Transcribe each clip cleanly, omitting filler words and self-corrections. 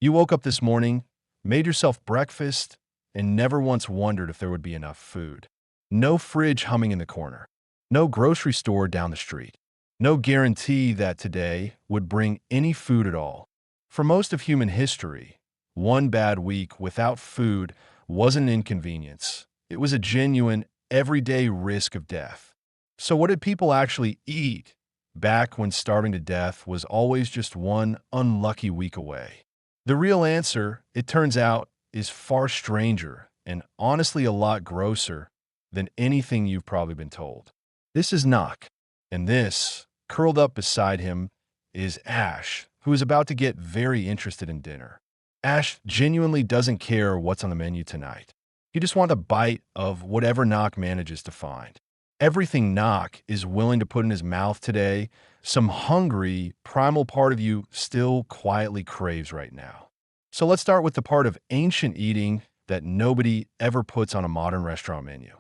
You woke up this morning, made yourself breakfast, and never once wondered if there would be enough food. No fridge humming in the corner. No grocery store down the street. No guarantee that today would bring any food at all. For most of human history, one bad week without food wasn't an inconvenience. It was a genuine, everyday risk of death. So what did people actually eat back when starving to death was always just one unlucky week away? The real answer, it turns out, is far stranger and honestly a lot grosser than anything you've probably been told. This is Knock, and this, curled up beside him, is Ash, who is about to get very interested in dinner. Ash genuinely doesn't care what's on the menu tonight. He just wants a bite of whatever Knock manages to find. Everything Knock is willing to put in his mouth today, some hungry, primal part of you still quietly craves right now. So let's start with the part of ancient eating that nobody ever puts on a modern restaurant menu.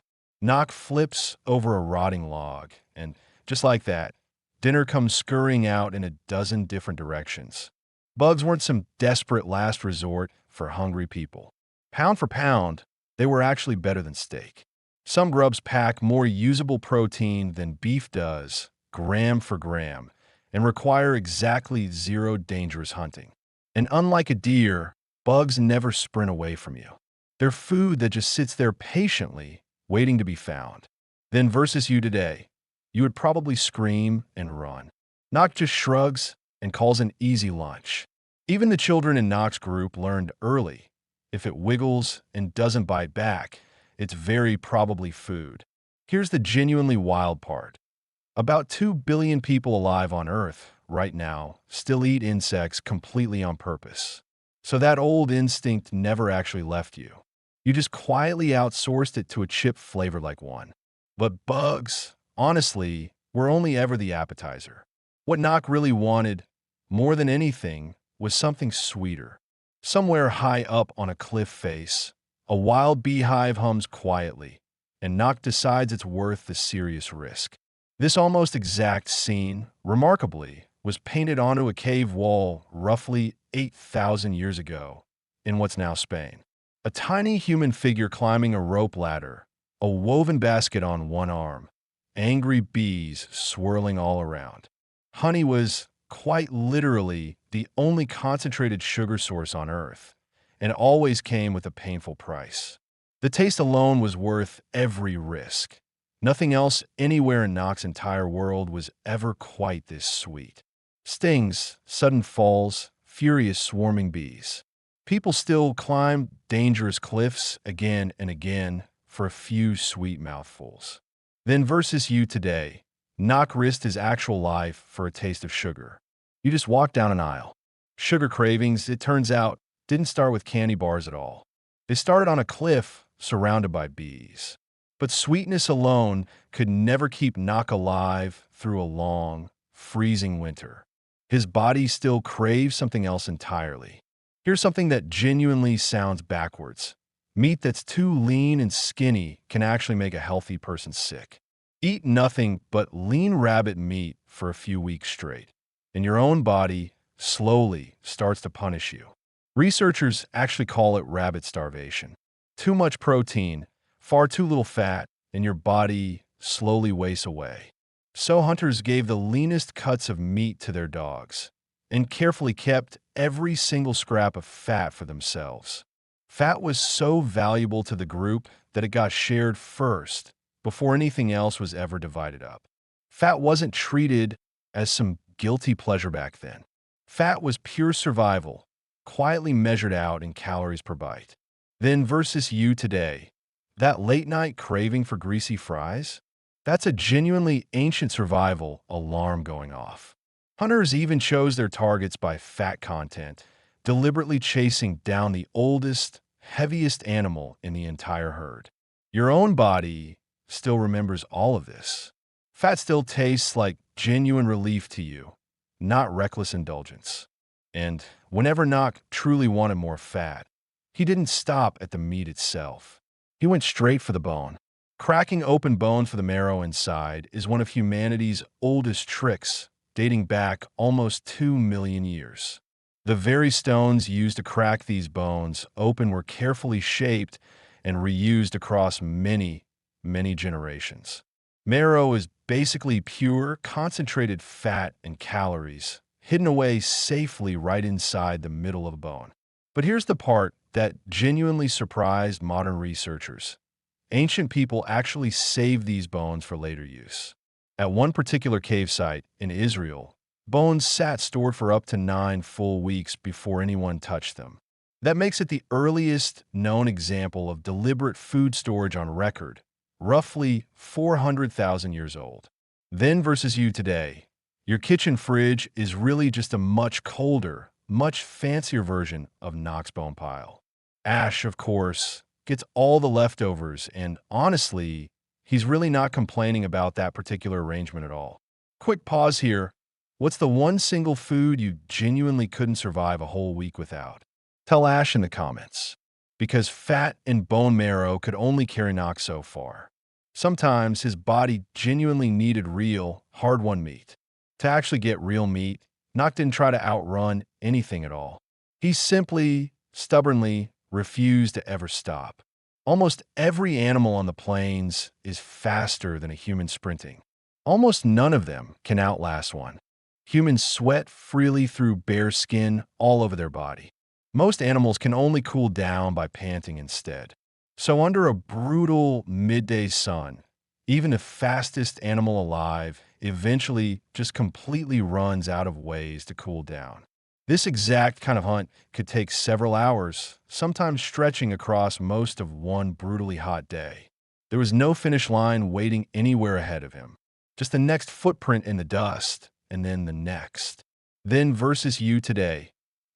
Knock flips over a rotting log, and just like that, dinner comes scurrying out in a dozen different directions. Bugs weren't some desperate last resort for hungry people. Pound for pound, they were actually better than steak. Some grubs pack more usable protein than beef does, gram for gram, and require exactly zero dangerous hunting. And unlike a deer, bugs never sprint away from you. They're food that just sits there patiently, waiting to be found. Then versus you today, you would probably scream and run. Knock just shrugs and calls an easy lunch. Even the children in Knock's group learned early, if it wiggles and doesn't bite back, it's very probably food. Here's the genuinely wild part. About 2 billion people alive on Earth right now still eat insects completely on purpose. So that old instinct never actually left you. You just quietly outsourced it to a chip flavored like one. But bugs, honestly, were only ever the appetizer. What Knock really wanted, more than anything, was something sweeter. Somewhere high up on a cliff face, a wild beehive hums quietly, and Knock decides it's worth the serious risk. This almost exact scene, remarkably, was painted onto a cave wall roughly 8,000 years ago in what's now Spain. A tiny human figure climbing a rope ladder, a woven basket on one arm, angry bees swirling all around. Honey was, quite literally, the only concentrated sugar source on Earth, and always came with a painful price. The taste alone was worth every risk. Nothing else anywhere in Knock's entire world was ever quite this sweet. Stings, sudden falls, furious swarming bees. People still climb dangerous cliffs again and again for a few sweet mouthfuls. Then versus you today, Knock risked his actual life for a taste of sugar. You just walk down an aisle. Sugar cravings, it turns out, didn't start with candy bars at all. They started on a cliff surrounded by bees. But sweetness alone could never keep Knock alive through a long, freezing winter. His body still craves something else entirely. Here's something that genuinely sounds backwards. Meat that's too lean and skinny can actually make a healthy person sick. Eat nothing but lean rabbit meat for a few weeks straight, and your own body slowly starts to punish you. Researchers actually call it rabbit starvation. Too much protein, far too little fat, and your body slowly wastes away. So hunters gave the leanest cuts of meat to their dogs and carefully kept every single scrap of fat for themselves. Fat was so valuable to the group that it got shared first before anything else was ever divided up. Fat wasn't treated as some guilty pleasure back then. Fat was pure survival, quietly measured out in calories per bite. Then versus you today, that late-night craving for greasy fries? That's a genuinely ancient survival alarm going off. Hunters even chose their targets by fat content, deliberately chasing down the oldest, heaviest animal in the entire herd. Your own body still remembers all of this. Fat still tastes like genuine relief to you, not reckless indulgence. And whenever Knock truly wanted more fat, he didn't stop at the meat itself. He went straight for the bone. Cracking open bone for the marrow inside is one of humanity's oldest tricks, dating back almost 2 million years. The very stones used to crack these bones open were carefully shaped and reused across many, many generations. Marrow is basically pure, concentrated fat and calories, hidden away safely right inside the middle of a bone. But here's the part that genuinely surprised modern researchers. Ancient people actually saved these bones for later use. At one particular cave site in Israel, bones sat stored for up to 9 full weeks before anyone touched them. That makes it the earliest known example of deliberate food storage on record, roughly 400,000 years old. Then versus you today, your kitchen fridge is really just a much colder, much fancier version of Knox bone pile. Ash, of course, gets all the leftovers, and honestly, he's really not complaining about that particular arrangement at all. Quick pause here. What's the one single food you genuinely couldn't survive a whole week without? Tell Ash in the comments. Because fat and bone marrow could only carry Knox so far. Sometimes his body genuinely needed real, hard-won meat. To actually get real meat, Knox didn't try to outrun anything at all. He simply, stubbornly refused to ever stop. Almost every animal on the plains is faster than a human sprinting. Almost none of them can outlast one. Humans sweat freely through bare skin all over their body. Most animals can only cool down by panting instead. So under a brutal midday sun, even the fastest animal alive eventually just completely runs out of ways to cool down. This exact kind of hunt could take several hours, sometimes stretching across most of one brutally hot day. There was no finish line waiting anywhere ahead of him. Just the next footprint in the dust, and then the next. Then versus you today.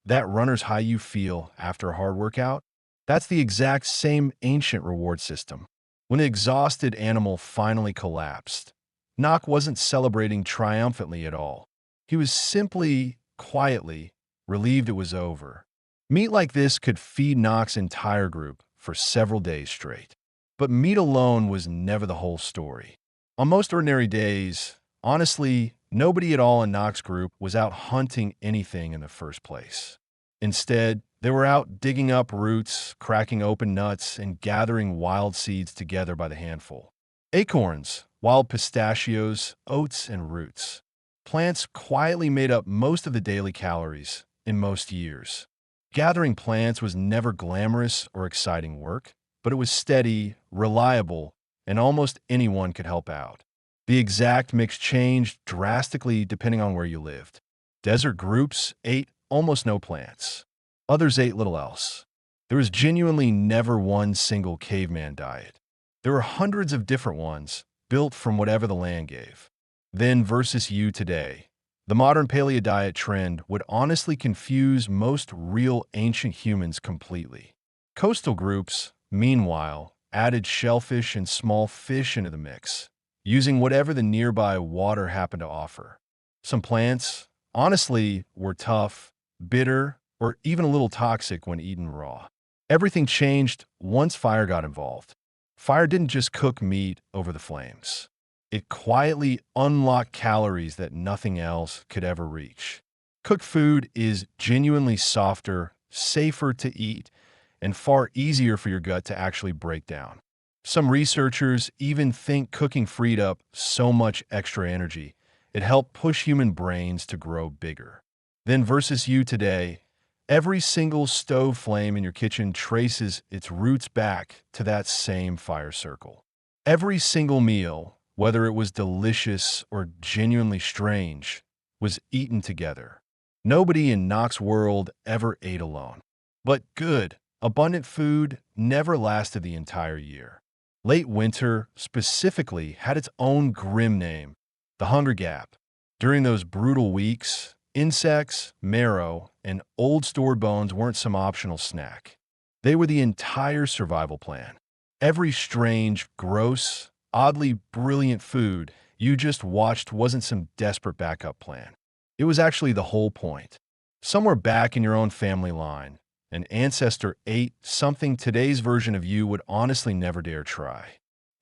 That runner's high you feel after a hard workout, that's the exact same ancient reward system. When the exhausted animal finally collapsed, Knock wasn't celebrating triumphantly at all. He was simply, quietly, relieved it was over. Meat like this could feed Knock's entire group for several days straight. But meat alone was never the whole story. On most ordinary days, honestly, nobody at all in Knock's group was out hunting anything in the first place. Instead, they were out digging up roots, cracking open nuts, and gathering wild seeds together by the handful. Acorns, wild pistachios, oats, and roots. Plants quietly made up most of the daily calories in most years. Gathering plants was never glamorous or exciting work, but it was steady, reliable, and almost anyone could help out. The exact mix changed drastically depending on where you lived. Desert groups ate almost no plants. Others ate little else. There was genuinely never one single caveman diet. There were hundreds of different ones, built from whatever the land gave. Then versus you today. The modern paleo diet trend would honestly confuse most real ancient humans completely. Coastal groups, meanwhile, added shellfish and small fish into the mix, using whatever the nearby water happened to offer. Some plants, honestly, were tough, bitter, or even a little toxic when eaten raw. Everything changed once fire got involved. Fire didn't just cook meat over the flames. It quietly unlocked calories that nothing else could ever reach. Cooked food is genuinely softer, safer to eat, and far easier for your gut to actually break down. Some researchers even think cooking freed up so much extra energy, it helped push human brains to grow bigger. Then versus you today, every single stove flame in your kitchen traces its roots back to that same fire circle. Every single meal, whether it was delicious or genuinely strange, was eaten together. Nobody in Knox's world ever ate alone. But good, abundant food never lasted the entire year. Late winter, specifically, had its own grim name, the Hunger Gap. During those brutal weeks, insects, marrow, and old stored bones weren't some optional snack. They were the entire survival plan. Every strange, gross, oddly brilliant food you just watched wasn't some desperate backup plan. It was actually the whole point. Somewhere back in your own family line, an ancestor ate something today's version of you would honestly never dare try.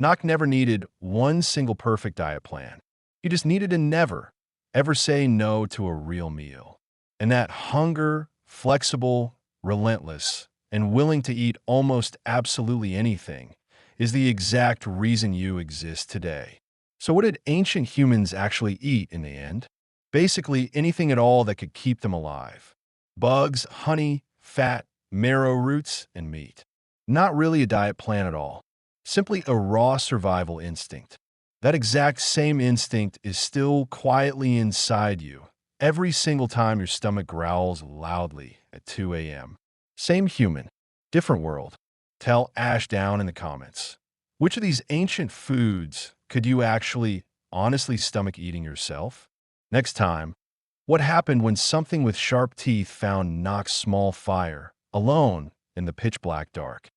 Knock never needed one single perfect diet plan. He just needed to never, ever say no to a real meal. And that hunger, flexible, relentless, and willing to eat almost absolutely anything, is the exact reason you exist today. So what did ancient humans actually eat in the end? Basically anything at all that could keep them alive. Bugs, honey, fat, marrow roots, and meat. Not really a diet plan at all. Simply a raw survival instinct. That exact same instinct is still quietly inside you every single time your stomach growls loudly at 2 a.m. Same human, different world. Tell Ash down in the comments. Which of these ancient foods could you actually honestly stomach eating yourself? Next time, what happened when something with sharp teeth found Nock's small fire, alone in the pitch black dark?